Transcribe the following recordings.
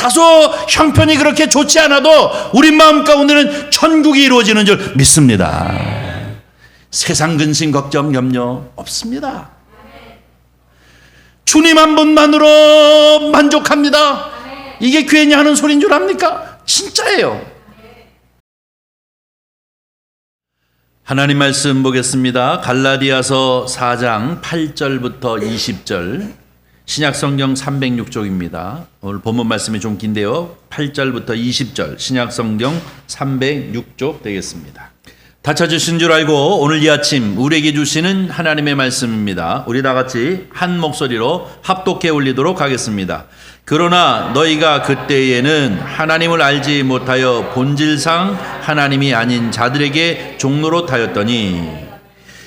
다소 형편이 그렇게 좋지 않아도 우리 마음 가운데는 천국이 이루어지는 줄 믿습니다. 세상 근심 걱정 염려 없습니다. 주님 한 분만으로 만족합니다. 이게 괜히 하는 소리인 줄 압니까? 진짜예요. 하나님 말씀 보겠습니다. 갈라디아서 4장 8절부터 20절, 신약성경 306쪽입니다. 오늘 본문 말씀이 좀 긴데요. 8절부터 20절, 신약성경 306쪽 되겠습니다. 다 찾으신 줄 알고 오늘 이 아침 우리에게 주시는 하나님의 말씀입니다. 우리 다 같이 한 목소리로 합독해 올리도록 하겠습니다. 그러나 너희가 그때에는 하나님을 알지 못하여 본질상 하나님이 아닌 자들에게 종노릇하였더니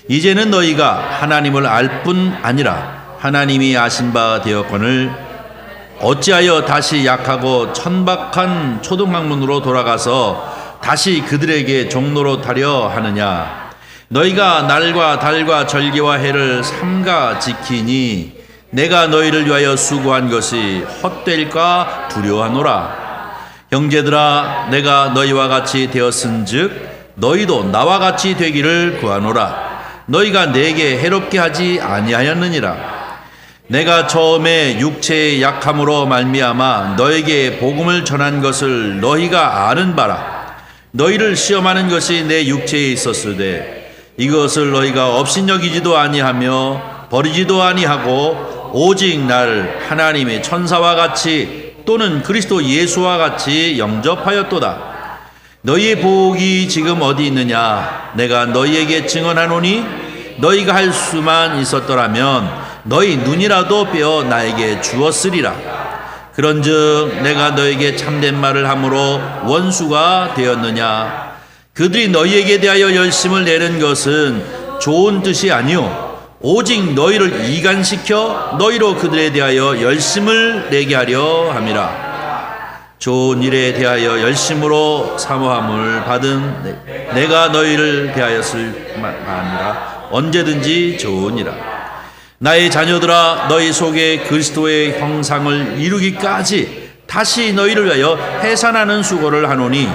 이제는 너희가 하나님을 알 뿐 아니라 하나님이 아신 바 되었거늘 어찌하여 다시 약하고 천박한 초등학문으로 돌아가서 다시 그들에게 종노릇하려 하느냐. 너희가 날과 달과 절기와 해를 삼가 지키니 내가 너희를 위하여 수고한 것이 헛될까 두려워하노라. 형제들아, 내가 너희와 같이 되었은즉 너희도 나와 같이 되기를 구하노라. 너희가 내게 해롭게 하지 아니하였느니라. 내가 처음에 육체의 약함으로 말미암아 너에게 복음을 전한 것을 너희가 아는 바라. 너희를 시험하는 것이 내 육체에 있었으되 이것을 너희가 업신여기지도 아니하며 버리지도 아니하고 오직 나를 하나님의 천사와 같이 또는 그리스도 예수와 같이 영접하였도다. 너희의 복이 지금 어디 있느냐? 내가 너희에게 증언하노니 너희가 할 수만 있었더라면 너희 눈이라도 빼어 나에게 주었으리라. 그런즉 내가 너에게 참된 말을 함으로 원수가 되었느냐? 그들이 너희에게 대하여 열심을 내는 것은 좋은 뜻이 아니오 오직 너희를 이간시켜 너희로 그들에 대하여 열심을 내게 하려 함이라. 좋은 일에 대하여 열심으로 사모함을 받은 내가 너희를 대하였을 아니라 언제든지 좋으니라. 나의 자녀들아, 너희 속에 그리스도의 형상을 이루기까지 다시 너희를 위하여 해산하는 수고를 하노니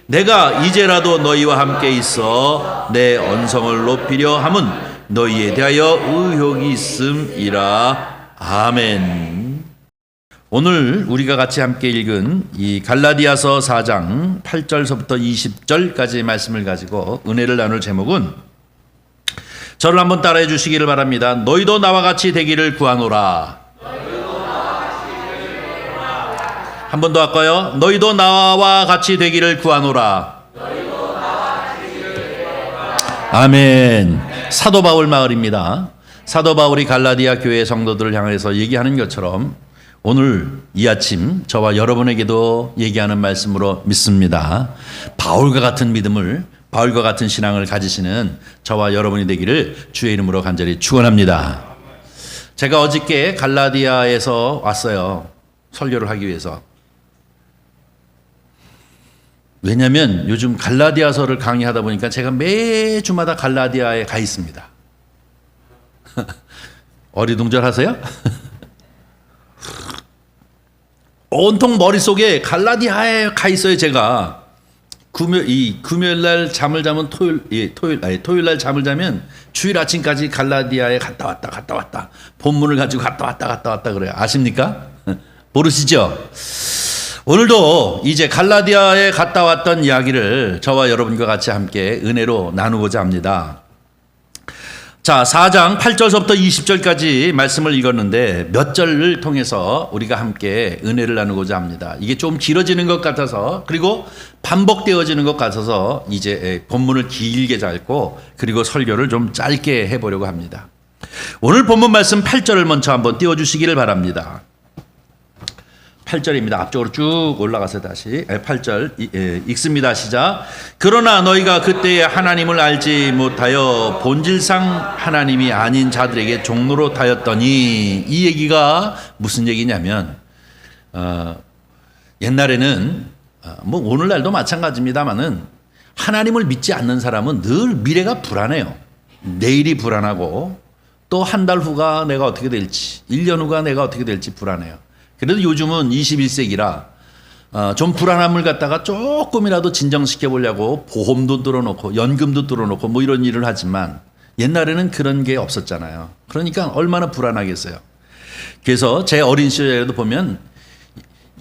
내가 이제라도 너희와 함께 있어 내 언성을 높이려 함은 너희에 대하여 의욕이 있음이라. 아멘. 오늘 우리가 같이 함께 읽은 이 갈라디아서 4장 8절서부터 20절까지의 말씀을 가지고 은혜를 나눌 제목은, 저를 한번 따라해 주시기를 바랍니다. 너희도 나와 같이 되기를 구하노라. 한 번 더 할까요? 너희도 나와 같이 되기를 구하노라. 아멘. 사도 바울 마을입니다. 사도 바울이 갈라디아 교회 성도들을 향해서 얘기하는 것처럼 오늘 이 아침 저와 여러분에게도 얘기하는 말씀으로 믿습니다. 바울과 같은 믿음을, 바울과 같은 신앙을 가지시는 저와 여러분이 되기를 주의 이름으로 간절히 축원합니다. 제가 어저께 갈라디아에서 왔어요. 설교를 하기 위해서. 왜냐하면 요즘 갈라디아서를 강의하다 보니까 제가 매주마다 갈라디아에 가 있습니다. 어리둥절하세요? 온통 머릿속에 갈라디아에 가 있어요. 제가 금요일 날 잠을 자면 토요일 날 잠을 자면 주일 아침까지 갈라디아에 갔다 왔다 본문을 가지고 갔다 왔다 그래요. 아십니까? 모르시죠? 오늘도 이제 갈라디아에 갔다 왔던 이야기를 저와 여러분과 같이 함께 은혜로 나누고자 합니다. 자, 4장 8절서부터 20절까지 말씀을 읽었는데 몇 절을 통해서 우리가 함께 은혜를 나누고자 합니다. 이게 좀 길어지는 것 같아서, 그리고 반복되어지는 것 같아서 이제 본문을 길게 잡고 그리고 설교를 좀 짧게 해보려고 합니다. 오늘 본문 말씀 8절을 먼저 한번 띄워주시기를 바랍니다. 8절입니다. 앞쪽으로 쭉 올라가서 다시 8절 읽습니다. 시작. 그러나 너희가 그때에 하나님을 알지 못하여 본질상 하나님이 아닌 자들에게 종노릇하였더니, 이 얘기가 무슨 얘기냐면 옛날에는 뭐 오늘날도 마찬가지입니다만은 하나님을 믿지 않는 사람은 늘 미래가 불안해요. 내일이 불안하고 또 한 달 후가 내가 어떻게 될지, 1년 후가 내가 어떻게 될지 불안해요. 그래도 요즘은 21세기라 좀 불안함을 갖다가 조금이라도 진정시켜 보려고 보험도 뚫어놓고 연금도 뚫어놓고 뭐 이런 일을 하지만 옛날에는 그런 게 없었잖아요. 그러니까 얼마나 불안하겠어요. 그래서 제 어린 시절에도 보면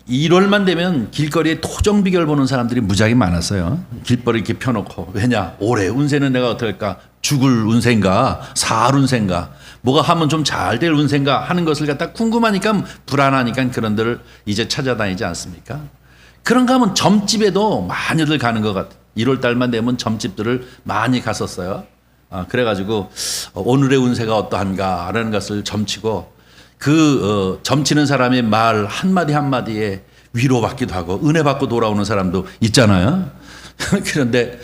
1월만 되면 길거리에 토종비결 보는 사람들이 무지하게 많았어요. 길거리 이렇게 펴놓고. 왜냐? 올해 운세는 내가 어떨까? 죽을 운세인가? 살 운세인가? 뭐가 하면 좀 잘 될 운세인가? 하는 것을 갖다 궁금하니까 불안하니까 그런 데를 이제 찾아다니지 않습니까? 그런가 하면 점집에도 많이들 가는 것 같아요. 1월 달만 되면 점집들을 많이 갔었어요. 그래가지고 오늘의 운세가 어떠한가라는 것을 점치고 점치는 사람의 말 한마디 한마디에 위로받기도 하고 은혜 받고 돌아오는 사람도 있잖아요. 그런데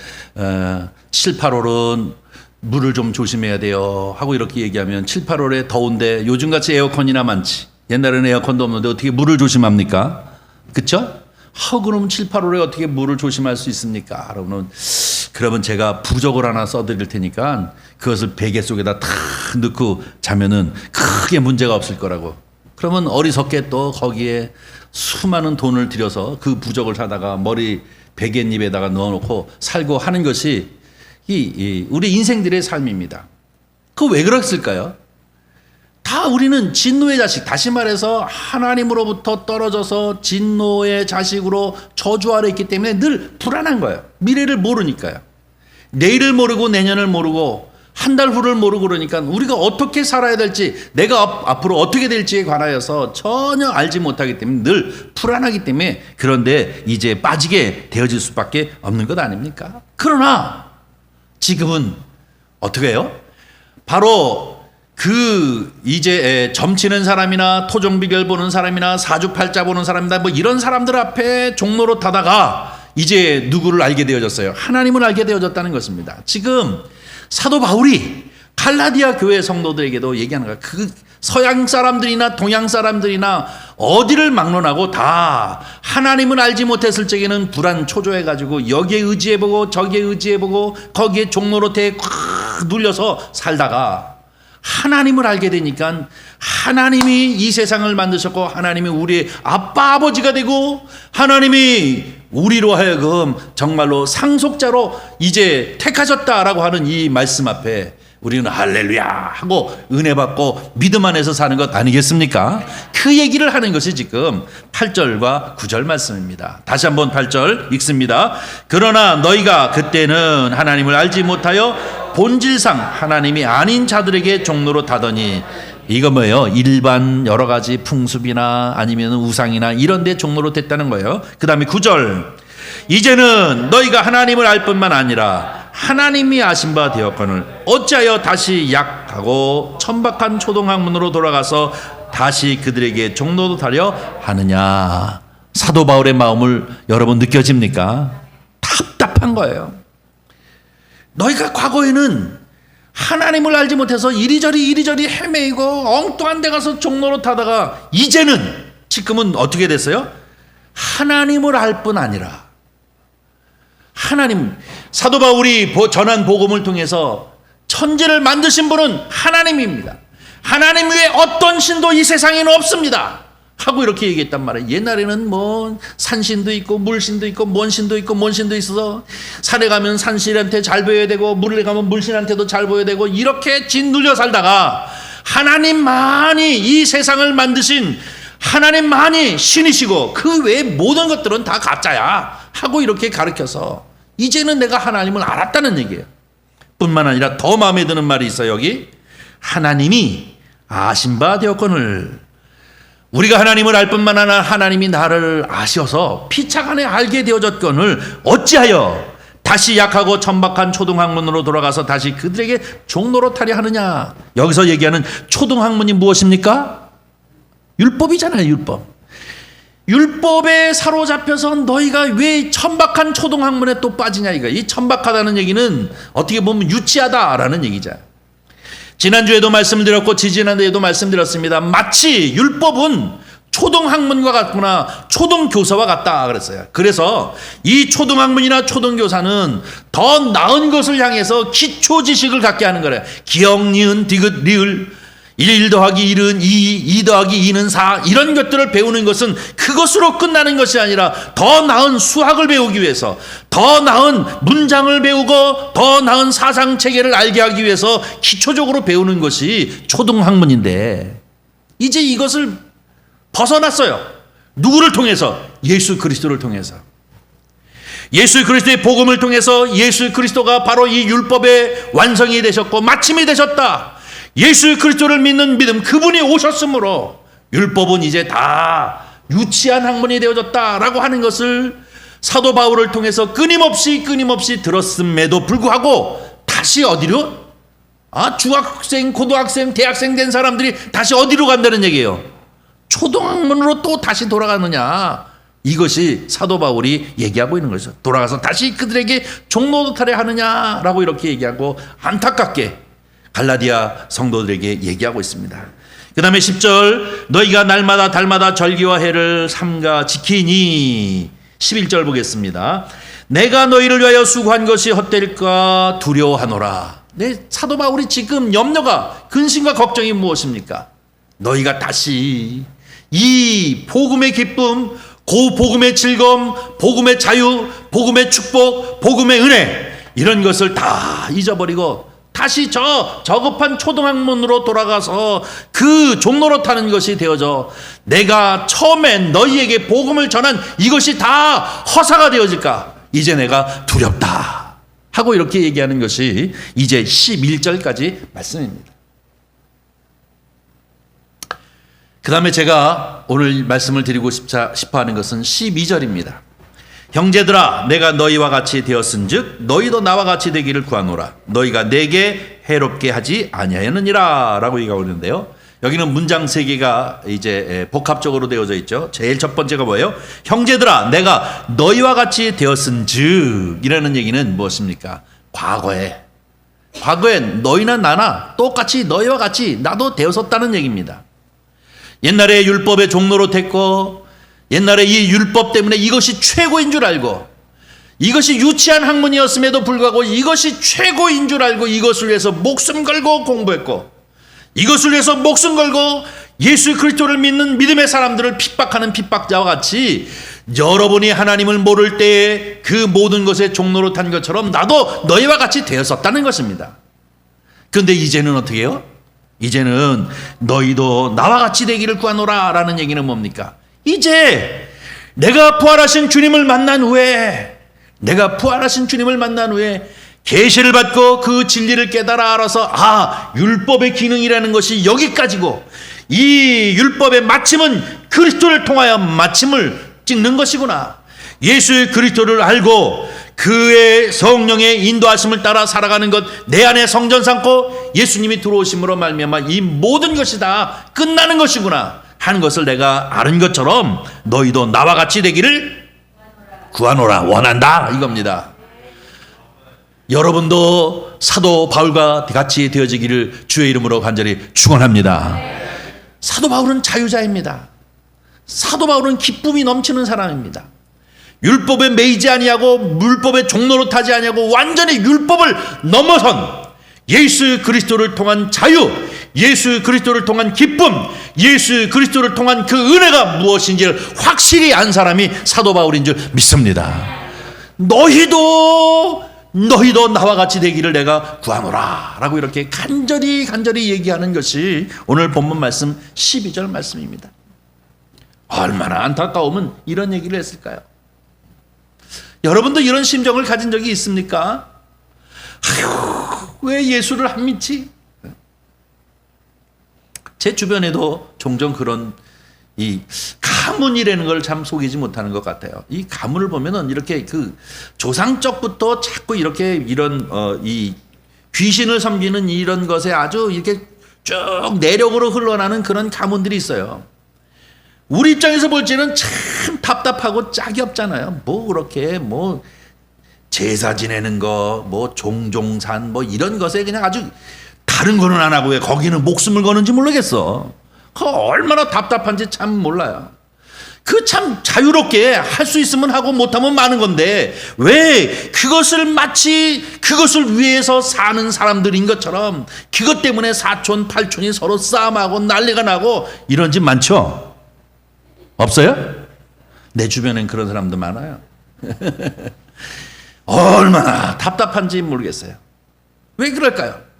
7, 8월은 물을 좀 조심해야 돼요 하고 이렇게 얘기하면 7, 8월에 더운데 요즘같이 에어컨이나 많지. 옛날에는 에어컨도 없는데 어떻게 물을 조심합니까? 그렇죠? 그럼 7, 8월에 어떻게 물을 조심할 수 있습니까? 그러면 제가 부적을 하나 써드릴 테니까 그것을 베개 속에다 탁 넣고 자면은 크게 문제가 없을 거라고. 그러면 어리석게 또 거기에 수많은 돈을 들여서 그 부적을 사다가 머리 베갯잎에다가 넣어놓고 살고 하는 것이 우리 인생들의 삶입니다. 그거 왜 그랬을까요? 다 우리는 진노의 자식, 다시 말해서 하나님으로부터 떨어져서 진노의 자식으로 저주 아래 있기 때문에 늘 불안한 거예요. 미래를 모르니까요. 내일을 모르고 내년을 모르고 한 달 후를 모르고 그러니까 우리가 어떻게 살아야 될지, 내가 앞으로 어떻게 될지에 관하여서 전혀 알지 못하기 때문에 늘 불안하기 때문에 그런데 이제 빠지게 되어질 수밖에 없는 것 아닙니까? 그러나 지금은 어떻게 해요? 바로 이제 점치는 사람이나 토종비결 보는 사람이나 사주팔자 보는 사람이나 뭐 이런 사람들 앞에 종로로 타다가 이제 누구를 알게 되어졌어요? 하나님을 알게 되어졌다는 것입니다. 지금 사도 바울이 갈라디아 교회 성도들에게도 얘기하는 거예요. 서양 사람들이나 동양 사람들이나 어디를 막론하고 다 하나님을 알지 못했을 적에는 불안 초조해가지고 여기에 의지해보고 저기에 의지해보고 거기에 종로로테에 꽉 눌려서 살다가 하나님을 알게 되니까 하나님이 이 세상을 만드셨고 하나님이 우리의 아빠 아버지가 되고 하나님이 우리로 하여금 정말로 상속자로 이제 택하셨다라고 하는 이 말씀 앞에 우리는 할렐루야 하고 은혜 받고 믿음 안에서 사는 것 아니겠습니까? 그 얘기를 하는 것이 지금 8절과 9절 말씀입니다. 다시 한번 8절 읽습니다. 그러나 너희가 그때는 하나님을 알지 못하여 본질상 하나님이 아닌 자들에게 종로로 타더니, 이거 뭐예요? 일반 여러 가지 풍습이나 아니면 우상이나 이런 데 종로로 됐다는 거예요. 그 다음에 9절, 이제는 너희가 하나님을 알 뿐만 아니라 하나님이 아신 바 되었거늘 어찌하여 다시 약하고 천박한 초동학문으로 돌아가서 다시 그들에게 종로로 타려 하느냐. 사도 바울의 마음을 여러분 느껴집니까? 답답한 거예요. 너희가 과거에는 하나님을 알지 못해서 이리저리 헤매이고 엉뚱한 데 가서 종로로 타다가 이제는 지금은 어떻게 됐어요? 하나님을 알 뿐 아니라 하나님, 사도 바울이 전한 복음을 통해서 천지를 만드신 분은 하나님입니다. 하나님 외에 어떤 신도 이 세상에는 없습니다 하고 이렇게 얘기했단 말이에요. 옛날에는 뭐 산신도 있고 물신도 있고 뭔 신도 있고 뭔 신도 있어서 산에 가면 산신한테 잘 보여야 되고 물에 가면 물신한테도 잘 보여야 되고 이렇게 짓눌려 살다가 하나님만이 이 세상을 만드신 하나님만이 신이시고 그 외의 모든 것들은 다 가짜야 하고 이렇게 가르쳐서 이제는 내가 하나님을 알았다는 얘기예요. 뿐만 아니라 더 마음에 드는 말이 있어요. 여기 하나님이 아신 바 되었거늘, 우리가 하나님을 알 뿐만 아니라 하나님이 나를 아셔서 피차 간에 알게 되어졌거늘 어찌하여 다시 약하고 천박한 초등학문으로 돌아가서 다시 그들에게 종로로 타려 하느냐. 여기서 얘기하는 초등학문이 무엇입니까? 율법이잖아요. 율법에 사로잡혀서 너희가 왜 천박한 초등학문에 또 빠지냐 이거. 이 천박하다는 얘기는 어떻게 보면 유치하다라는 얘기잖아요. 지난주에도 말씀드렸고 지지난주에도 말씀드렸습니다. 마치 율법은 초등학문과 같구나, 초등교사와 같다 그랬어요. 그래서 이 초등학문이나 초등교사는 더 나은 것을 향해서 기초 지식을 갖게 하는 거래요. 기역, 니은, 디귿, 리을, 1 더하기 1은 2, 2 더하기 2는 4 이런 것들을 배우는 것은 그것으로 끝나는 것이 아니라 더 나은 수학을 배우기 위해서, 더 나은 문장을 배우고 더 나은 사상체계를 알게 하기 위해서 기초적으로 배우는 것이 초등학문인데 이제 이것을 벗어났어요. 누구를 통해서? 예수 그리스도를 통해서. 예수 그리스도의 복음을 통해서 예수 그리스도가 바로 이 율법의 완성이 되셨고 마침이 되셨다. 예수 그리스도를 믿는 믿음, 그분이 오셨으므로 율법은 이제 다 유치한 학문이 되어졌다라고 하는 것을 사도 바울을 통해서 끊임없이 들었음에도 불구하고 다시 어디로? 중학생, 고등학생, 대학생 된 사람들이 다시 어디로 간다는 얘기예요? 초등학문으로 또 다시 돌아가느냐? 이것이 사도 바울이 얘기하고 있는 거죠. 돌아가서 다시 그들에게 종노릇하려 하느냐라고 이렇게 얘기하고 안타깝게 갈라디아 성도들에게 얘기하고 있습니다. 그 다음에 10절 너희가 날마다 달마다 절기와 해를 삼가 지키니 11절 보겠습니다. 내가 너희를 위하여 수고한 것이 헛될까 두려워하노라. 네, 사도 바울이 지금 염려가 근심과 걱정이 무엇입니까? 너희가 다시 이 복음의 기쁨, 그 복음의 즐거움, 복음의 자유, 복음의 축복, 복음의 은혜 이런 것을 다 잊어버리고 다시 저급한 초등학문으로 돌아가서 그 종로릇하는 것이 되어져 내가 처음에 너희에게 복음을 전한 이것이 다 허사가 되어질까? 이제 내가 두렵다 하고 이렇게 얘기하는 것이 이제 11절까지 말씀입니다. 그 다음에 제가 오늘 말씀을 드리고 싶어 하는 것은 12절입니다. 형제들아 내가 너희와 같이 되었은즉 너희도 나와 같이 되기를 구하노라. 너희가 내게 해롭게 하지 아니하였느니라 라고 얘기하고 있는데요. 여기는 문장 세 개가 이제 복합적으로 되어져 있죠. 제일 첫 번째가 뭐예요? 형제들아 내가 너희와 같이 되었은즉 이라는 얘기는 무엇입니까? 과거에 너희나 나나 똑같이 너희와 같이 나도 되었었다는 얘기입니다. 옛날에 율법의 종로로 됐고 옛날에 이 율법 때문에 이것이 최고인 줄 알고 이것이 유치한 학문이었음에도 불구하고 이것이 최고인 줄 알고 이것을 위해서 목숨 걸고 공부했고 이것을 위해서 목숨 걸고 예수 그리스도를 믿는 믿음의 사람들을 핍박하는 핍박자와 같이 여러분이 하나님을 모를 때에 그 모든 것에 종로로 탄 것처럼 나도 너희와 같이 되었었다는 것입니다. 그런데 이제는 어떻게 해요? 이제는 너희도 나와 같이 되기를 구하노라 라는 얘기는 뭡니까? 이제 내가 부활하신 주님을 만난 후에 계시를 받고 그 진리를 깨달아 알아서 율법의 기능이라는 것이 여기까지고 이 율법의 마침은 그리스도를 통하여 마침을 찍는 것이구나. 예수 그리스도를 알고 그의 성령의 인도하심을 따라 살아가는 것, 내 안에 성전 삼고 예수님이 들어오심으로 말미암아 이 모든 것이 다 끝나는 것이구나 하는 것을 내가 아는 것처럼 너희도 나와 같이 되기를 구하노라. 원한다 이겁니다. 여러분도 사도 바울과 같이 되어지기를 주의 이름으로 간절히 축원합니다. 사도 바울은 자유자입니다. 사도 바울은 기쁨이 넘치는 사람입니다. 율법에 매이지 아니하고 율법의 종로로 타지 아니하고 완전히 율법을 넘어선 예수 그리스도를 통한 자유, 예수 그리스도를 통한 기쁨, 예수 그리스도를 통한 그 은혜가 무엇인지를 확실히 안 사람이 사도 바울인 줄 믿습니다. 너희도 나와 같이 되기를 내가 구하노라 라고 이렇게 간절히 얘기하는 것이 오늘 본문 말씀 12절 말씀입니다. 얼마나 안타까우면 이런 얘기를 했을까요? 여러분도 이런 심정을 가진 적이 있습니까? 왜 예수를 안 믿지? 제 주변에도 종종 그런 이 가문이라는 걸 참 속이지 못하는 것 같아요. 이 가문을 보면은 이렇게 그 조상적부터 자꾸 이렇게 이런 이 귀신을 섬기는 이런 것에 아주 이렇게 쭉 내력으로 흘러나는 그런 가문들이 있어요. 우리 입장에서 볼 때는 참 답답하고 짝이 없잖아요. 뭐 그렇게 뭐 제사 지내는 거, 뭐 종종산 뭐 이런 것에 그냥 아주 다른 거는 안 하고 왜 거기는 목숨을 거는지 모르겠어. 얼마나 답답한지 참 몰라요. 그 참 자유롭게 할 수 있으면 하고 못하면 마는 건데 왜 그것을 마치 그것을 위해서 사는 사람들인 것처럼 그것 때문에 사촌 팔촌이 서로 싸움하고 난리가 나고 이런 집 많죠? 없어요? 내 주변엔 그런 사람도 많아요. 얼마나 답답한지 모르겠어요. 왜 그럴까요?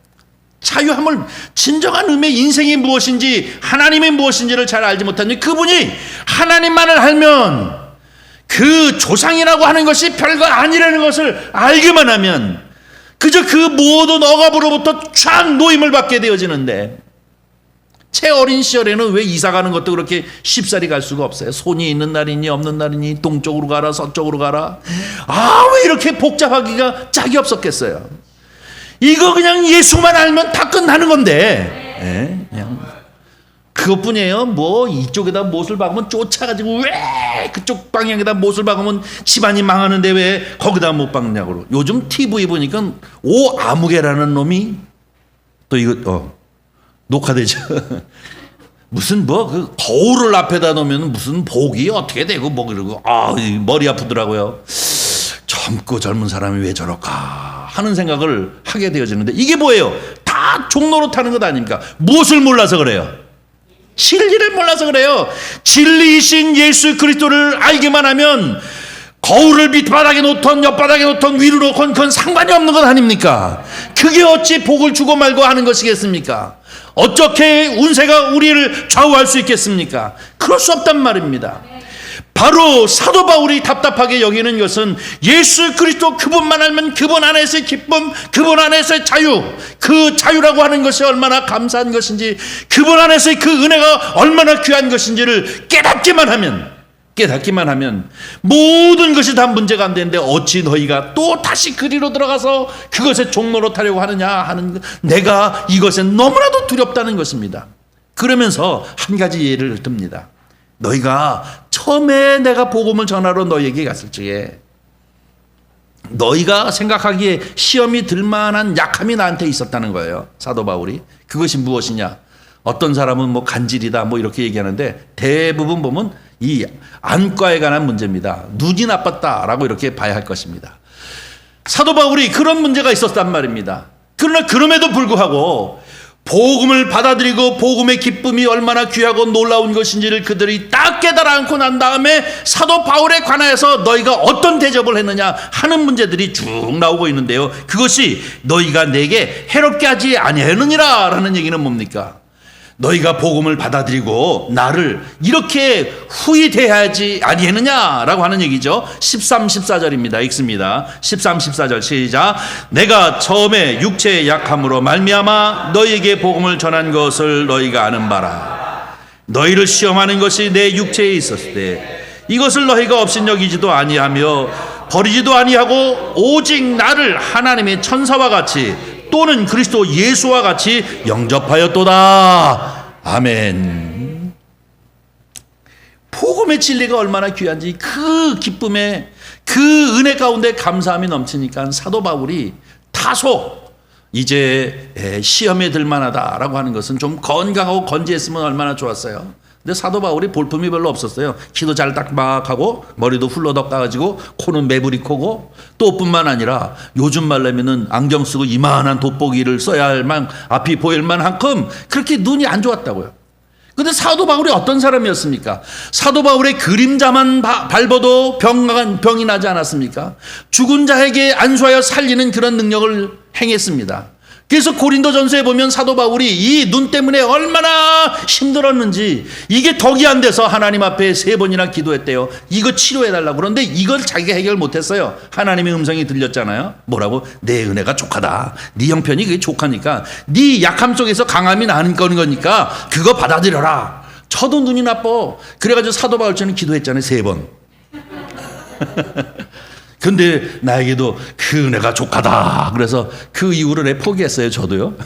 자유함을 진정한 의미의 인생이 무엇인지 하나님이 무엇인지를 잘 알지 못하니 그분이 하나님만을 알면 그 조상이라고 하는 것이 별거 아니라는 것을 알기만 하면 그저 그 모든 억압으로부터 쫙 노임을 받게 되어지는데 제 어린 시절에는 왜 이사 가는 것도 그렇게 쉽사리 갈 수가 없어요. 손이 있는 날이니 없는 날이니 동쪽으로 가라 서쪽으로 가라. 왜 이렇게 복잡하기가 짝이 없었겠어요. 이거 그냥 예수만 알면 다 끝나는 건데 그냥 그것뿐이에요. 뭐 이쪽에다 못을 박으면 쫓아가지고 왜 그쪽 방향에다 못을 박으면 집안이 망하는데 왜 거기다 못 박냐고. 요즘 TV 보니까 오아무개라는 놈이 또 이거 녹화되죠. 무슨 뭐 그 거울을 앞에다 놓으면 무슨 복이 어떻게 되고 뭐 그러고 머리 아프더라고요. 젊고 젊은 사람이 왜 저럴까 하는 생각을 하게 되어지는데 이게 뭐예요? 다 종로로 타는 것 아닙니까? 무엇을 몰라서 그래요? 진리를 몰라서 그래요. 진리이신 예수 그리스도를 알기만 하면 거울을 밑바닥에 놓던 옆바닥에 놓던 위로 놓건 그건 상관이 없는 것 아닙니까? 그게 어찌 복을 주고 말고 하는 것이겠습니까? 어떻게 운세가 우리를 좌우할 수 있겠습니까? 그럴 수 없단 말입니다. 바로 사도 바울이 답답하게 여기는 것은 예수 그리스도 그분만 알면 그분 안에서의 기쁨, 그분 안에서의 자유, 그 자유라고 하는 것이 얼마나 감사한 것인지, 그분 안에서의 그 은혜가 얼마나 귀한 것인지를 깨닫기만 하면 모든 것이 다 문제가 안 되는데 어찌 너희가 또 다시 그리로 들어가서 그것의 종로로 타려고 하느냐 하는, 내가 이것에 너무나도 두렵다는 것입니다. 그러면서 한 가지 예를 듭니다. 너희가 처음에 내가 복음을 전하러 너희에게 갔을 적에 너희가 생각하기에 시험이 들만한 약함이 나한테 있었다는 거예요. 사도 바울이. 그것이 무엇이냐? 어떤 사람은 뭐 간질이다 뭐 이렇게 얘기하는데 대부분 보면 이 안과에 관한 문제입니다. 눈이 나빴다라고 이렇게 봐야 할 것입니다. 사도 바울이 그런 문제가 있었단 말입니다. 그러나 그럼에도 불구하고 복음을 받아들이고 복음의 기쁨이 얼마나 귀하고 놀라운 것인지를 그들이 딱 깨달아 안고 난 다음에 사도 바울에 관하여서 너희가 어떤 대접을 했느냐 하는 문제들이 쭉 나오고 있는데요. 그것이 너희가 내게 해롭게 하지 아니하느니라 라는 얘기는 뭡니까? 너희가 복음을 받아들이고 나를 이렇게 후히 대하지 아니했느냐라고 하는 얘기죠. 13, 14절입니다. 읽습니다. 13, 14절 시작. 내가 처음에 육체의 약함으로 말미암아 너희에게 복음을 전한 것을 너희가 아는 바라. 너희를 시험하는 것이 내 육체에 있었을 때 이것을 너희가 업신여기지도 아니하며 버리지도 아니하고 오직 나를 하나님의 천사와 같이 또는 그리스도 예수와 같이 영접하였도다. 아멘. 복음의 진리가 얼마나 귀한지 그 기쁨에 그 은혜 가운데 감사함이 넘치니까 사도 바울이 다소 이제 시험에 들만하다라고 하는 것은 좀 건강하고 건지했으면 얼마나 좋았어요. 근데 사도 바울이 볼품이 별로 없었어요. 키도 잘 딱박하고 머리도 훌러덕 까가지고 코는 매부리 코고 또 뿐만 아니라 요즘 말하면은 안경 쓰고 이만한 돋보기를 써야 할 만 앞이 보일 만한큼 그렇게 눈이 안 좋았다고요. 근데 사도 바울이 어떤 사람이었습니까? 사도 바울의 그림자만 밟아도 병이 나지 않았습니까? 죽은 자에게 안수하여 살리는 그런 능력을 행했습니다. 그래서 고린도전서에 보면 사도 바울이 이 눈 때문에 얼마나 힘들었는지 이게 덕이 안 돼서 하나님 앞에 3번이나 기도했대요. 이거 치료해달라고. 그런데 이걸 자기가 해결 못했어요. 하나님의 음성이 들렸잖아요. 뭐라고? 내 은혜가 족하다. 네 형편이 그게 족하니까 네 약함 속에서 강함이 나는 거니까 그거 받아들여라. 저도 눈이 나빠. 그래가지고 사도 바울처럼 기도했잖아요. 3번. 근데 나에게도 그 은혜가 족하다. 그래서 그 이후로 내 포기했어요. 저도요.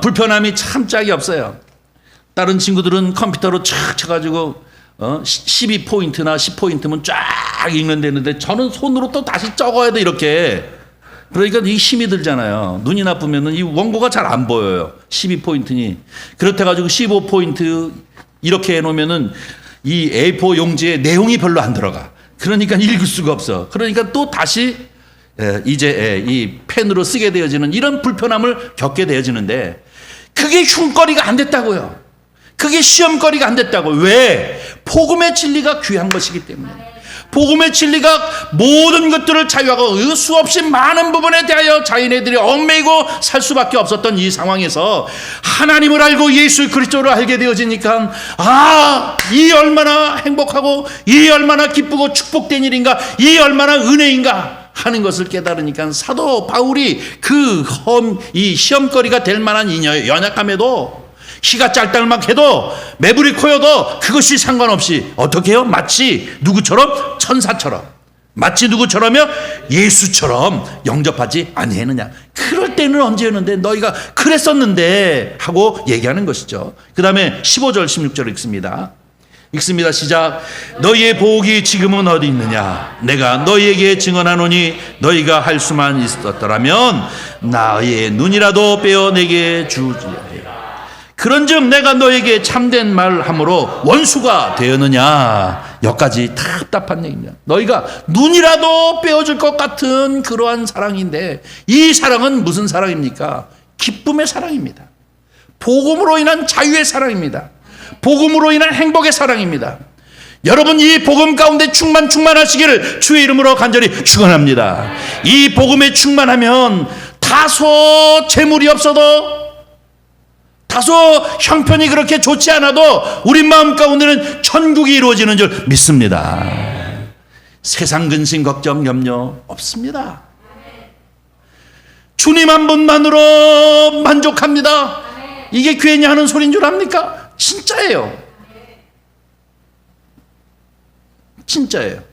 불편함이 참 짝이 없어요. 다른 친구들은 컴퓨터로 촥 쳐가지고 12포인트나 10포인트면 쫙 읽는다는데 저는 손으로 또 다시 적어야 돼 이렇게. 그러니까 이 힘이 들잖아요. 눈이 나쁘면 이 원고가 잘 안 보여요. 12포인트니. 그렇다 가지고 15포인트 이렇게 해놓으면은 이 A4 용지에 내용이 별로 안 들어가. 그러니까 읽을 수가 없어. 그러니까 또 다시 이제 이 펜으로 쓰게 되어지는 이런 불편함을 겪게 되어지는데, 그게 흉거리가 안 됐다고요. 그게 시험거리가 안 됐다고. 왜? 복음의 진리가 귀한 것이기 때문에. 복음의 진리가 모든 것들을 자유하고 수없이 많은 부분에 대하여 자기네들이 얽매이고 살 수밖에 없었던 이 상황에서 하나님을 알고 예수 그리스도를 알게 되어지니까, 이 얼마나 행복하고 이 얼마나 기쁘고 축복된 일인가, 이 얼마나 은혜인가 하는 것을 깨달으니까 사도 바울이 이 시험거리가 될 만한 연약함에도, 키가 짤짤막 해도 매부리 코여도 그것이 상관없이 어떻게 해요? 마치 누구처럼? 천사처럼, 마치 누구처럼요? 예수처럼 영접하지 아니했느냐. 그럴 때는 언제였는데 너희가 그랬었는데 하고 얘기하는 것이죠. 그 다음에 15절 16절 읽습니다. 시작. 너희의 복이 지금은 어디 있느냐? 내가 너희에게 증언하노니 너희가 할 수만 있었더라면 나의 눈이라도 빼어 내게 주지. 그런즉 내가 너에게 참된 말함으로 원수가 되었느냐. 여기까지 답답한 얘기입니다. 너희가 눈이라도 빼어줄 것 같은 그러한 사랑인데, 이 사랑은 무슨 사랑입니까? 기쁨의 사랑입니다. 복음으로 인한 자유의 사랑입니다. 복음으로 인한 행복의 사랑입니다. 여러분, 이 복음 가운데 충만하시기를 주의 이름으로 간절히 축원합니다. 이 복음에 충만하면 다소 재물이 없어도, 다소 형편이 그렇게 좋지 않아도 우리 마음 가운데는 천국이 이루어지는 줄 믿습니다. 세상 근심 걱정 염려 없습니다. 주님 한 분만으로 만족합니다. 이게 괜히 하는 소리인 줄 압니까? 진짜예요. 진짜예요.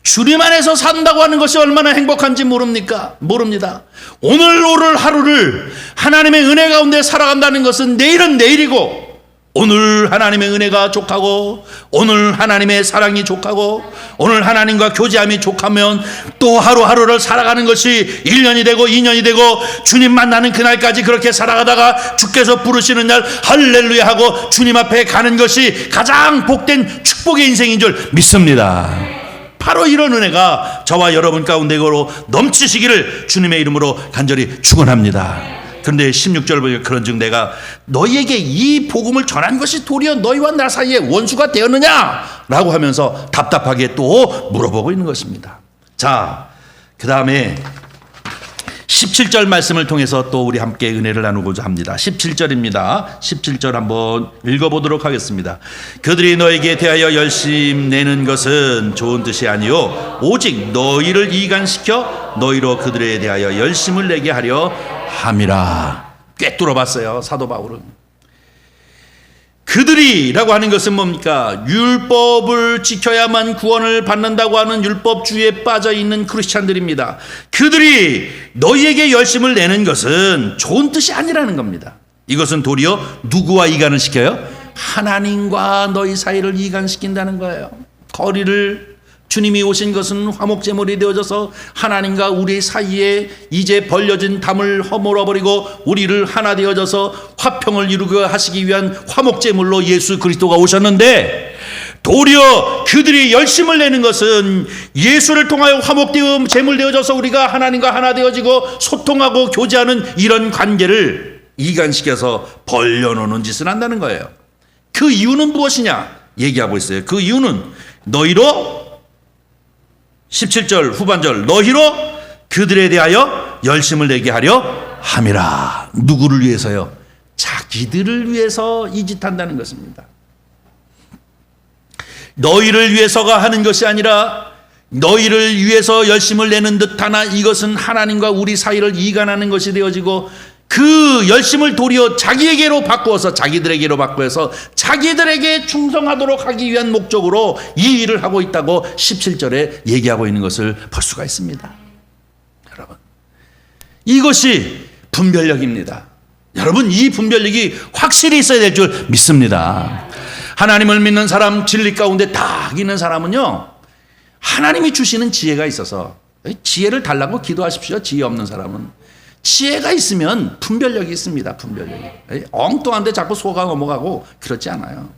주님 안에서 산다고 하는 것이 얼마나 행복한지 모릅니까? 모릅니다. 오늘 하루를 하나님의 은혜 가운데 살아간다는 것은 내일은 내일이고, 오늘 하나님의 은혜가 족하고, 오늘 하나님의 사랑이 족하고, 오늘 하나님과 교제함이 족하면 또 하루하루를 살아가는 것이 1년이 되고 2년이 되고, 주님 만나는 그날까지 그렇게 살아가다가 주께서 부르시는 날 할렐루야 하고 주님 앞에 가는 것이 가장 복된 축복의 인생인 줄 믿습니다. 바로 이런 은혜가 저와 여러분 가운데로 넘치시기를 주님의 이름으로 간절히 축원합니다. 그런데 16절 보니까 그런즉 내가 너희에게 이 복음을 전한 것이 도리어 너희와 나 사이에 원수가 되었느냐? 라고 하면서 답답하게 또 물어보고 있는 것입니다. 자, 그 다음에 17절 말씀을 통해서 또 우리 함께 은혜를 나누고자 합니다. 17절입니다. 17절 한번 읽어보도록 하겠습니다. 그들이 너에게 대하여 열심 내는 것은 좋은 뜻이 아니요 오직 너희를 이간시켜 너희로 그들에 대하여 열심을 내게 하려 함이라. 꿰뚫어 봤어요, 사도 바울은. 그들이라고 하는 것은 뭡니까? 율법을 지켜야만 구원을 받는다고 하는 율법주의에 빠져 있는 크리스찬들입니다. 그들이 너희에게 열심을 내는 것은 좋은 뜻이 아니라는 겁니다. 이것은 도리어 누구와 이간을 시켜요? 하나님과 너희 사이를 이간시킨다는 거예요. 거리를, 주님이 오신 것은 화목제물이 되어져서 하나님과 우리 사이에 이제 벌려진 담을 허물어버리고 우리를 하나 되어져서 화평을 이루게 하시기 위한 화목제물로 예수 그리스도가 오셨는데, 도리어 그들이 열심을 내는 것은 예수를 통하여 화목되어 제물되어져서 우리가 하나님과 하나 되어지고 소통하고 교제하는 이런 관계를 이간시켜서 벌려놓는 짓을 한다는 거예요. 그 이유는 무엇이냐 얘기하고 있어요. 그 이유는 너희로, 17절 후반절, 너희로 그들에 대하여 열심을 내게 하려 함이라. 누구를 위해서요? 자기들을 위해서 이 짓 한다는 것입니다. 너희를 위해서가 하는 것이 아니라 너희를 위해서 열심을 내는 듯하나 이것은 하나님과 우리 사이를 이간하는 것이 되어지고, 그 열심을 도리어 자기에게로 바꾸어서, 자기들에게로 바꾸어서 자기들에게 충성하도록 하기 위한 목적으로 이 일을 하고 있다고 17절에 얘기하고 있는 것을 볼 수가 있습니다. 여러분, 이것이 분별력입니다. 여러분, 이 분별력이 확실히 있어야 될 줄 믿습니다. 하나님을 믿는 사람, 진리 가운데 딱 있는 사람은요, 하나님이 주시는 지혜가 있어서, 지혜를 달라고 기도하십시오. 지혜 없는 사람은. 지혜가 있으면 분별력이 있습니다. 분별력이. 엉뚱한 데 자꾸 속아 넘어가고 그렇지 않아요.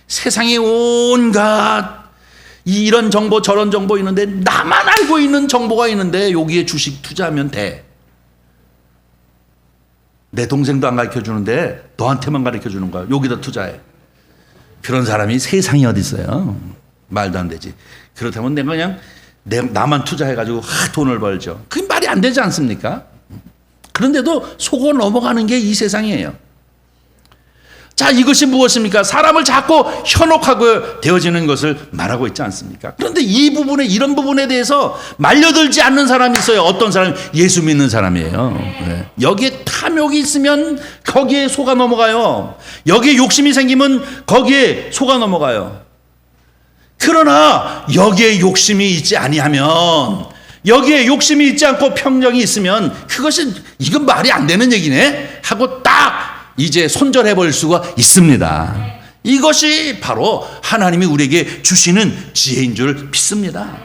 세상에 온갖 이런 정보 저런 정보 있는데 나만 알고 있는 정보가 있는데 여기에 주식 투자하면 돼. 내 동생도 안 가르쳐 주는데 너한테만 가르쳐 주는 거야. 여기다 투자해. 그런 사람이 세상에 어디 있어요. 말도 안 되지. 그렇다면 내가 그냥 나만 투자해가지고 돈을 벌죠. 그게 말이 안 되지 않습니까? 그런데도 속어 넘어가는 게 이 세상이에요. 자, 이것이 무엇입니까? 사람을 자꾸 현혹하고 되어지는 것을 말하고 있지 않습니까? 그런데 이런 부분에 대해서 말려들지 않는 사람이 있어요. 어떤 사람이? 예수 믿는 사람이에요. 네. 여기에 탐욕이 있으면 거기에 속아 넘어가요. 여기에 욕심이 생기면 거기에 속아 넘어가요. 그러나 여기에 욕심이 있지 아니하면, 여기에 욕심이 있지 않고 평정이 있으면 그것이 이건 말이 안 되는 얘기네 하고 딱 이제 손절해 볼 수가 있습니다. 이것이 바로 하나님이 우리에게 주시는 지혜인 줄 믿습니다.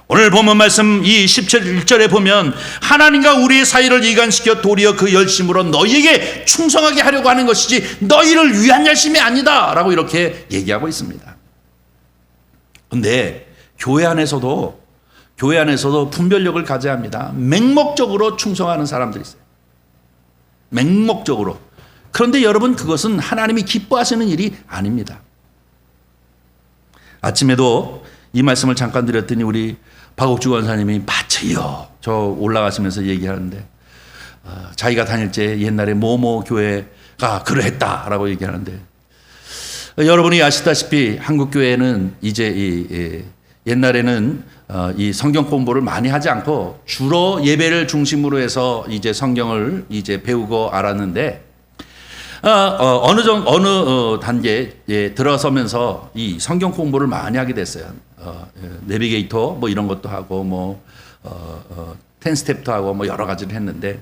오늘 본문 말씀 이 17절에 보면 하나님과 우리의 사이를 이간시켜 도리어 그 열심으로 너희에게 충성하게 하려고 하는 것이지 너희를 위한 열심이 아니다 라고 이렇게 얘기하고 있습니다. 그런데 교회 안에서도 분별력을 가져야 합니다. 맹목적으로 충성하는 사람들이 있어요. 맹목적으로. 그런데 여러분, 그것은 하나님이 기뻐하시는 일이 아닙니다. 아침에도 이 말씀을 잠깐 드렸더니 우리 박옥주 권사님이 맞아요. 저 올라가시면서 얘기하는데 자기가 다닐 때 옛날에 모모 교회가 그러했다라고 얘기하는데, 여러분이 아시다시피 한국 교회는 이제 옛날에는 이 성경 공부를 많이 하지 않고 주로 예배를 중심으로 해서 이제 성경을 이제 배우고 알았는데, 어느 단계에 들어서면서 이 성경 공부를 많이 하게 됐어요. 내비게이터 뭐 이런 것도 하고 뭐 10스텝도 하고 뭐 여러 가지를 했는데,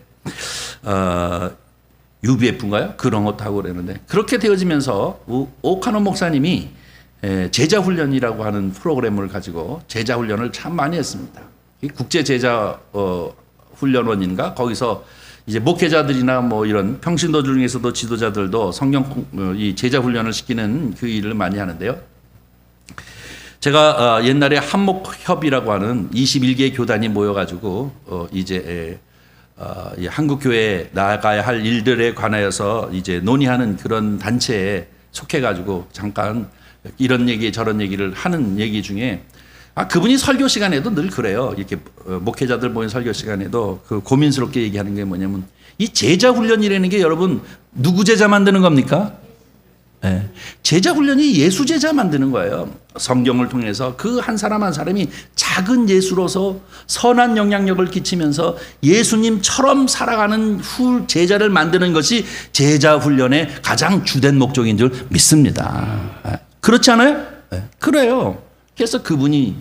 UBF인가요? 그런 것도 하고 그랬는데, 그렇게 되어지면서 오카노 목사님이 제자 훈련이라고 하는 프로그램을 가지고 제자 훈련을 참 많이 했습니다. 국제 제자 훈련원인가 거기서 이제 목회자들이나 뭐 이런 평신도 중에서도 지도자들도 성경 이 제자 훈련을 시키는 그 일을 많이 하는데요. 제가 옛날에 한목협이라고 하는 21개 교단이 모여가지고 이제 한국 교회에 나아가야 할 일들에 관하여서 이제 논의하는 그런 단체에 속해가지고 잠깐 이런 얘기 저런 얘기를 하는 얘기 중에, 그분이 설교 시간에도 늘 그래요. 이렇게 목회자들 모인 설교 시간에도 그 고민스럽게 얘기하는 게 뭐냐면, 이 제자 훈련이라는 게 여러분 누구 제자 만드는 겁니까? 네. 제자 훈련이 예수 제자 만드는 거예요. 성경을 통해서 그 한 사람 한 사람이 작은 예수로서 선한 영향력을 끼치면서 예수님처럼 살아가는 제자를 만드는 것이 제자 훈련의 가장 주된 목적인 줄 믿습니다. 그렇지 않아요? 그래요. 그래서 그분이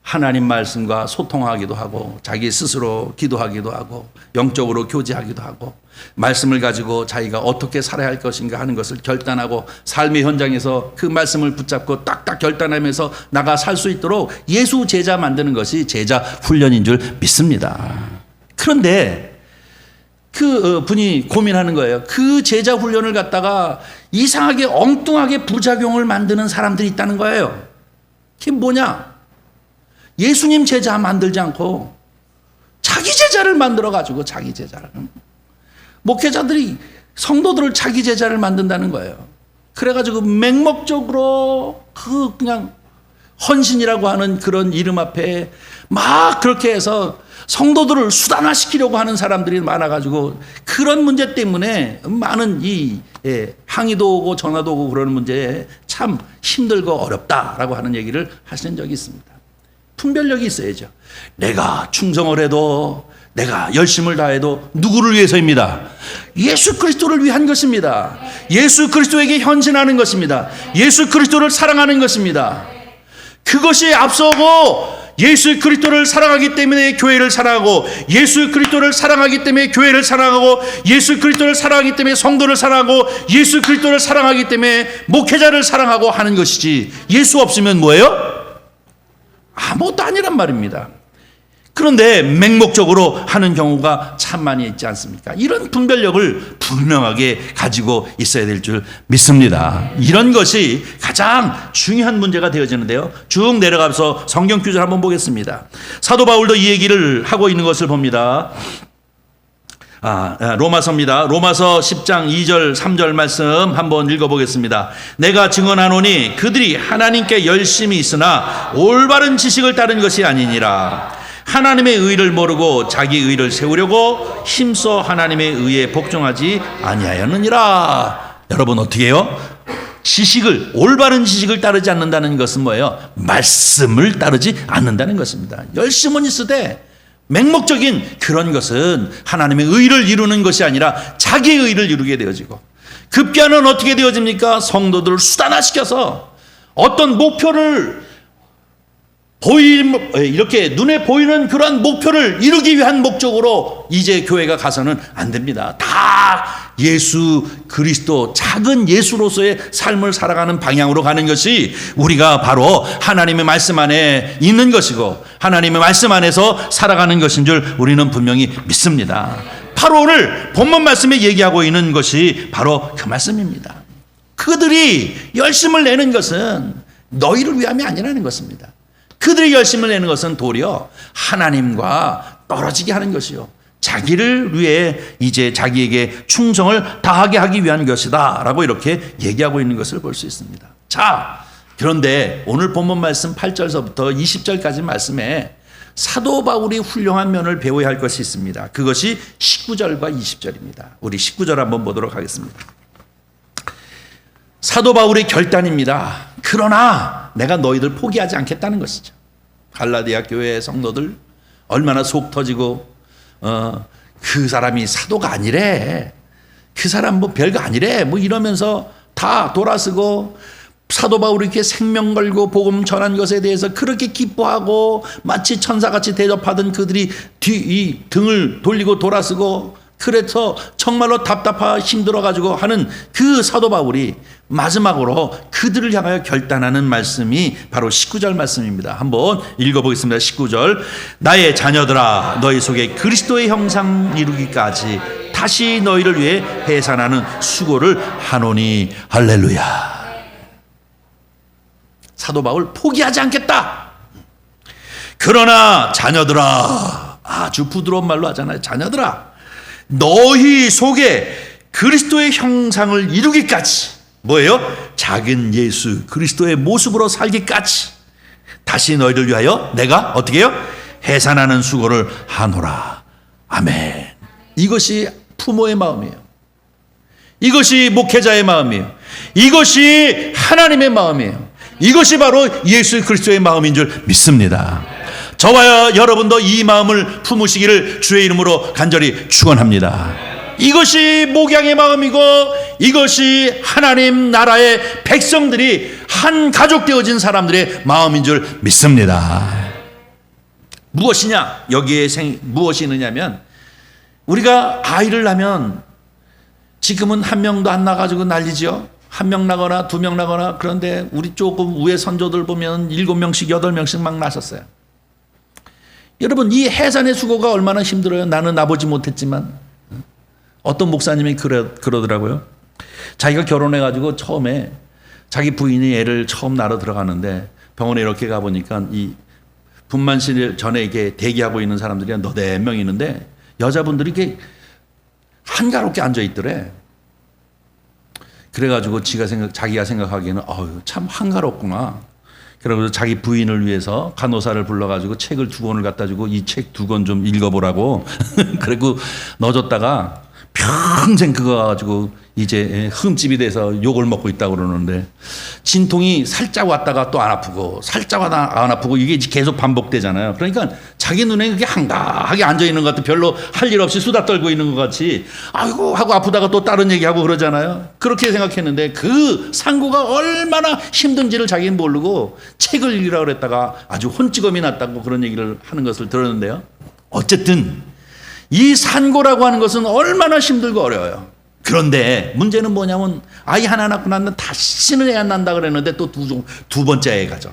하나님 말씀과 소통하기도 하고 자기 스스로 기도하기도 하고 영적으로 교제하기도 하고 말씀을 가지고 자기가 어떻게 살아야 할 것인가 하는 것을 결단하고 삶의 현장에서 그 말씀을 붙잡고 딱딱 결단하면서 나가 살 수 있도록 예수 제자 만드는 것이 제자 훈련인 줄 믿습니다. 그런데 그 분이 고민하는 거예요. 그 제자 훈련을 갖다가 이상하게 엉뚱하게 부작용을 만드는 사람들이 있다는 거예요. 그게 뭐냐? 예수님 제자 만들지 않고 자기 제자를 만들어가지고 자기 제자를. 목회자들이 성도들을 자기 제자를 만든다는 거예요. 그래가지고 맹목적으로 그냥 헌신이라고 하는 그런 이름 앞에 막 그렇게 해서 성도들을 수단화시키려고 하는 사람들이 많아가지고 그런 문제 때문에 많은 항의도 오고 전화도 오고 그러는 문제에 참 힘들고 어렵다라고 하는 얘기를 하시는 적이 있습니다. 분별력이 있어야죠. 내가 충성을 해도 내가 열심을 다해도 누구를 위해서입니다. 예수 그리스도를 위한 것입니다. 예수 그리스도에게 헌신하는 것입니다. 예수 그리스도를 사랑하는 것입니다. 그것이 앞서고 예수 그리스도를 사랑하기 때문에 교회를 사랑하고 예수 그리스도를 사랑하기 때문에 교회를 사랑하고 예수 그리스도를 사랑하기 때문에 성도를 사랑하고 예수 그리스도를 사랑하기 때문에 목회자를 사랑하고 하는 것이지, 예수 없으면 뭐예요? 아무것도 아니란 말입니다. 그런데 맹목적으로 하는 경우가 참 많이 있지 않습니까? 이런 분별력을 분명하게 가지고 있어야 될 줄 믿습니다. 이런 것이 가장 중요한 문제가 되어지는데요. 쭉 내려가서 성경 구절 한번 보겠습니다. 사도 바울도 이 얘기를 하고 있는 것을 봅니다. 로마서입니다. 로마서 10장 2절 3절 말씀 한번 읽어보겠습니다. 내가 증언하노니 그들이 하나님께 열심히 있으나 올바른 지식을 따른 것이 아니니라. 하나님의 의를 모르고 자기 의를 세우려고 힘써 하나님의 의에 복종하지 아니하였느니라. 여러분 어떻게 해요? 올바른 지식을 따르지 않는다는 것은 뭐예요? 말씀을 따르지 않는다는 것입니다. 열심은 있으되 맹목적인 그런 것은 하나님의 의를 이루는 것이 아니라 자기의 의를 이루게 되어지고, 급기야는 어떻게 되어집니까? 성도들을 수단화시켜서 어떤 목표를 이렇게 눈에 보이는 그러한 목표를 이루기 위한 목적으로 이제 교회가 가서는 안 됩니다. 다 예수 그리스도, 작은 예수로서의 삶을 살아가는 방향으로 가는 것이 우리가 바로 하나님의 말씀 안에 있는 것이고 하나님의 말씀 안에서 살아가는 것인 줄 우리는 분명히 믿습니다. 바로 오늘 본문 말씀에 얘기하고 있는 것이 바로 그 말씀입니다. 그들이 열심을 내는 것은 너희를 위함이 아니라는 것입니다. 그들이 열심을 내는 것은 도리어 하나님과 떨어지게 하는 것이요, 자기를 위해 이제 자기에게 충성을 다하게 하기 위한 것이다 라고 이렇게 얘기하고 있는 것을 볼 수 있습니다. 자, 그런데 오늘 본문 말씀 8절서부터 20절까지 말씀에 사도 바울이 훌륭한 면을 배워야 할 것이 있습니다. 그것이 19절과 20절입니다. 우리 19절 한번 보도록 하겠습니다. 사도 바울의 결단입니다. 그러나 내가 너희들 포기하지 않겠다는 것이죠. 갈라디아 교회의 성도들 얼마나 속 터지고 그 사람이 사도가 아니래, 그 사람 뭐 별거 아니래 뭐 이러면서 다 돌아서고, 사도 바울이 이렇게 생명 걸고 복음 전한 것에 대해서 그렇게 기뻐하고 마치 천사같이 대접하던 그들이 이 등을 돌리고 돌아서고, 그래서 정말로 답답하 힘들어가지고 하는 그 사도 바울이 마지막으로 그들을 향하여 결단하는 말씀이 바로 19절 말씀입니다. 한번 읽어보겠습니다. 19절. 나의 자녀들아, 너희 속에 그리스도의 형상 이루기까지 다시 너희를 위해 해산하는 수고를 하노니. 할렐루야. 사도 바울 포기하지 않겠다. 그러나 자녀들아, 아주 부드러운 말로 하잖아요. 자녀들아, 너희 속에 그리스도의 형상을 이루기까지, 뭐예요? 작은 예수 그리스도의 모습으로 살기까지 다시 너희를 위하여 내가 어떻게 해요? 해산하는 수고를 하노라. 아멘. 이것이 부모의 마음이에요. 이것이 목회자의 마음이에요. 이것이 하나님의 마음이에요. 이것이 바로 예수 그리스도의 마음인 줄 믿습니다. 저와 여러분도 이 마음을 품으시기를 주의 이름으로 간절히 축원합니다. 이것이 목양의 마음이고 이것이 하나님 나라의 백성들이 한 가족 되어진 사람들의 마음인 줄 믿습니다. 무엇이냐? 여기에 무엇이 있느냐면, 우리가 아이를 낳으면 지금은 한 명도 안 나가지고 난리죠. 한 명 나거나 두 명 나거나. 그런데 우리 조금 위에 선조들 보면 7명씩 8명씩 막 나셨어요. 여러분, 이 해산의 수고가 얼마나 힘들어요. 나는 나보지 못했지만. 어떤 목사님이 그러더라고요. 자기가 결혼해가지고 처음에 자기 부인이 애를 처음 낳으러 들어가는데 병원에 이렇게 가보니까 이 분만실 전에 이렇게 대기하고 있는 사람들이 너댓 명 있는데 여자분들이 이렇게 한가롭게 앉아있더래. 그래가지고 자기가 생각하기에는 참 한가롭구나. 그래서 자기 부인을 위해서 간호사를 불러가지고 책을 2권을 갖다 주고 이 책 2권 좀 읽어보라고 그리고 넣어줬다가 평생 그거 가지고 이제 흠집이 돼서 욕을 먹고 있다고 그러는데, 진통이 살짝 왔다가 또 안 아프고 살짝 왔다가 안 아프고 이게 계속 반복되잖아요. 그러니까 자기 눈에 그게 한가하게 앉아있는 것 같아. 별로 할 일 없이 수다 떨고 있는 것 같이 아이고 하고 아프다가 또 다른 얘기하고 그러잖아요. 그렇게 생각했는데 그 상고가 얼마나 힘든지를 자기는 모르고 책을 읽으라고 그랬다가 아주 혼찌검이 났다고 그런 얘기를 하는 것을 들었는데요. 어쨌든 이 산고라고 하는 것은 얼마나 힘들고 어려워요. 그런데 문제는 뭐냐면 아이 하나 낳고 나면 다시는 애 안 난다 그랬는데 또 두 번째 애 가죠.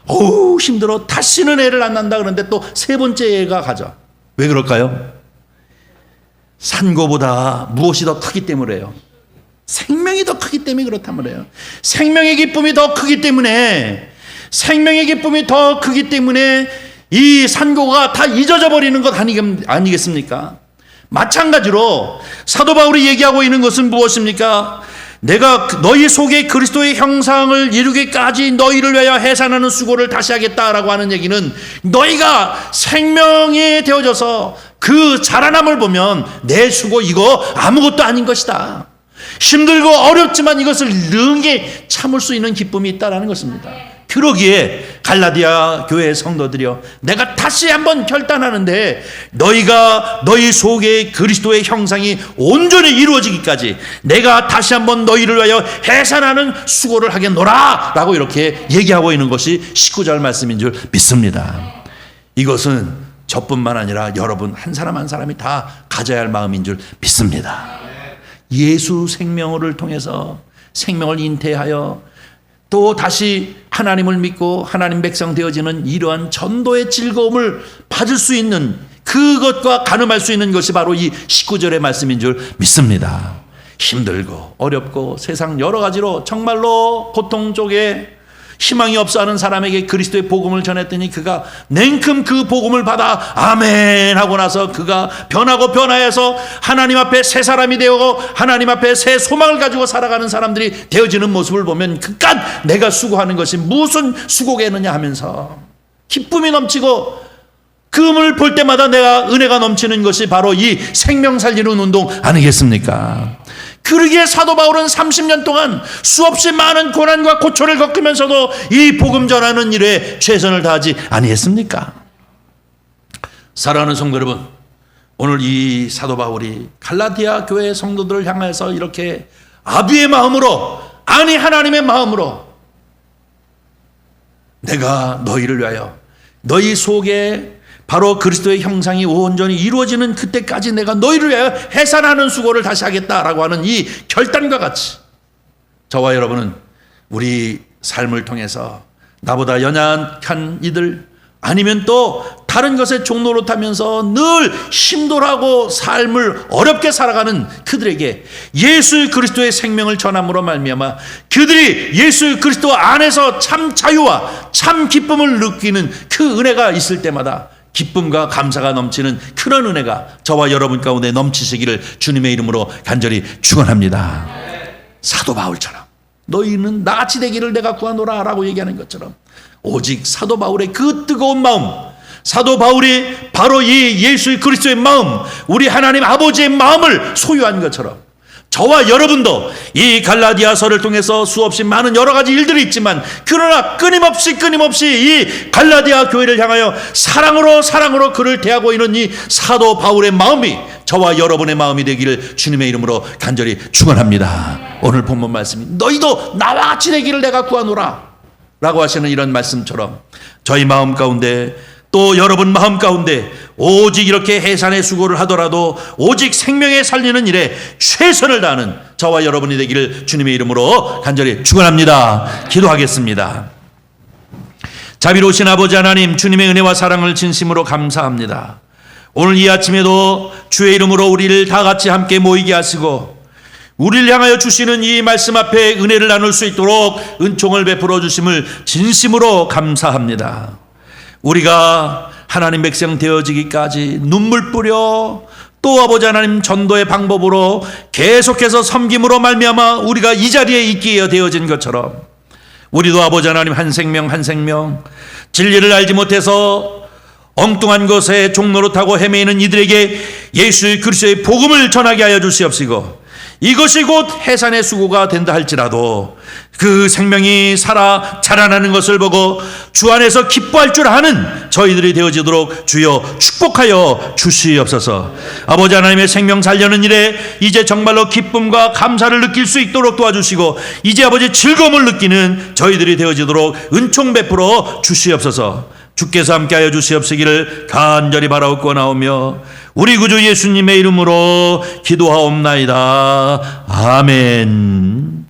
어우 힘들어, 다시는 애를 안 낳는다 그러는데 또 세 번째 애가 가져. 왜 그럴까요? 산고보다 무엇이 더 크기 때문에요. 생명이 더 크기 때문에 그렇단 말이에요. 생명의 기쁨이 더 크기 때문에, 생명의 기쁨이 더 크기 때문에 이 산고가 다 잊어져 버리는 것 아니겠습니까? 마찬가지로 사도 바울이 얘기하고 있는 것은 무엇입니까? 내가 너희 속에 그리스도의 형상을 이루기까지 너희를 위하여 해산하는 수고를 다시 하겠다라고 하는 얘기는, 너희가 생명이 되어져서 그 자라남을 보면 내 수고 이거 아무것도 아닌 것이다. 힘들고 어렵지만 이것을 능히 참을 수 있는 기쁨이 있다라는 것입니다. 그러기에 갈라디아 교회의 성도들이여, 내가 다시 한번 결단하는데 너희가 너희 속에 그리스도의 형상이 온전히 이루어지기까지 내가 다시 한번 너희를 위하여 해산하는 수고를 하겠노라 라고 이렇게 얘기하고 있는 것이 19절 말씀인 줄 믿습니다. 이것은 저뿐만 아니라 여러분 한 사람 한 사람이 다 가져야 할 마음인 줄 믿습니다. 예수 생명을 통해서 생명을 잉태하여 또 다시 하나님을 믿고 하나님 백성 되어지는 이러한 전도의 즐거움을 받을 수 있는, 그것과 가늠할 수 있는 것이 바로 이 19절의 말씀인 줄 믿습니다. 힘들고 어렵고 세상 여러 가지로 정말로 고통 쪽에 희망이 없어 하는 사람에게 그리스도의 복음을 전했더니 그가 냉큼 그 복음을 받아 아멘 하고 나서 그가 변하고 변화해서 하나님 앞에 새 사람이 되고 하나님 앞에 새 소망을 가지고 살아가는 사람들이 되어지는 모습을 보면 그깟 내가 수고하는 것이 무슨 수고겠느냐 하면서 기쁨이 넘치고, 그음을 볼 때마다 내가 은혜가 넘치는 것이 바로 이 생명 살리는 운동 아니겠습니까? 그러기에 사도 바울은 30년 동안 수없이 많은 고난과 고초를 겪으면서도 이 복음 전하는 일에 최선을 다하지 아니했습니까? 사랑하는 성도 여러분, 오늘 이 사도 바울이 갈라디아 교회 성도들을 향해서 이렇게 아비의 마음으로, 아니 하나님의 마음으로, 내가 너희를 위하여 너희 속에 바로 그리스도의 형상이 온전히 이루어지는 그때까지 내가 너희를 위하여 해산하는 수고를 다시 하겠다라고 하는 이 결단과 같이 저와 여러분은 우리 삶을 통해서 나보다 연약한 이들, 아니면 또 다른 것에 종노릇하면서 늘 힘돌하고 삶을 어렵게 살아가는 그들에게 예수 그리스도의 생명을 전함으로 말미암아 그들이 예수 그리스도 안에서 참 자유와 참 기쁨을 느끼는 그 은혜가 있을 때마다 기쁨과 감사가 넘치는 그런 은혜가 저와 여러분 가운데 넘치시기를 주님의 이름으로 간절히 축원합니다. 사도 바울처럼 너희는 나같이 되기를 내가 구하노라 라고 얘기하는 것처럼, 오직 사도 바울의 그 뜨거운 마음, 사도 바울이 바로 이 예수 그리스도의 마음, 우리 하나님 아버지의 마음을 소유한 것처럼 저와 여러분도 이 갈라디아서를 통해서 수없이 많은 여러 가지 일들이 있지만, 그러나 끊임없이 이 갈라디아 교회를 향하여 사랑으로 그를 대하고 있는 이 사도 바울의 마음이 저와 여러분의 마음이 되기를 주님의 이름으로 간절히 축원합니다. 오늘 본문 말씀이 너희도 나와 같이 되기를 내가 구하노라 라고 하시는 이런 말씀처럼 저희 마음 가운데, 또 여러분 마음 가운데 오직 이렇게 해산의 수고를 하더라도 오직 생명에 살리는 일에 최선을 다하는 저와 여러분이 되기를 주님의 이름으로 간절히 축원합니다. 기도하겠습니다. 자비로우신 아버지 하나님, 주님의 은혜와 사랑을 진심으로 감사합니다. 오늘 이 아침에도 주의 이름으로 우리를 다 같이 함께 모이게 하시고 우리를 향하여 주시는 이 말씀 앞에 은혜를 나눌 수 있도록 은총을 베풀어 주심을 진심으로 감사합니다. 우리가 하나님 백성 되어지기까지 눈물 뿌려 또 아버지 하나님 전도의 방법으로 계속해서 섬김으로 말미암아 우리가 이 자리에 있게 되어진 것처럼, 우리도 아버지 하나님 한 생명 진리를 알지 못해서 엉뚱한 것에 종노릇하고 헤매이는 이들에게 예수 그리스도의 복음을 전하게 하여 주시옵시고, 이것이 곧 해산의 수고가 된다 할지라도 그 생명이 살아 자라나는 것을 보고 주 안에서 기뻐할 줄 아는 저희들이 되어지도록 주여 축복하여 주시옵소서. 아버지 하나님의 생명 살려는 일에 이제 정말로 기쁨과 감사를 느낄 수 있도록 도와주시고, 이제 아버지 즐거움을 느끼는 저희들이 되어지도록 은총 베풀어 주시옵소서. 주께서 함께하여 주시옵시기를 간절히 바라옵고나오며 우리 구주 예수님의 이름으로 기도하옵나이다. 아멘.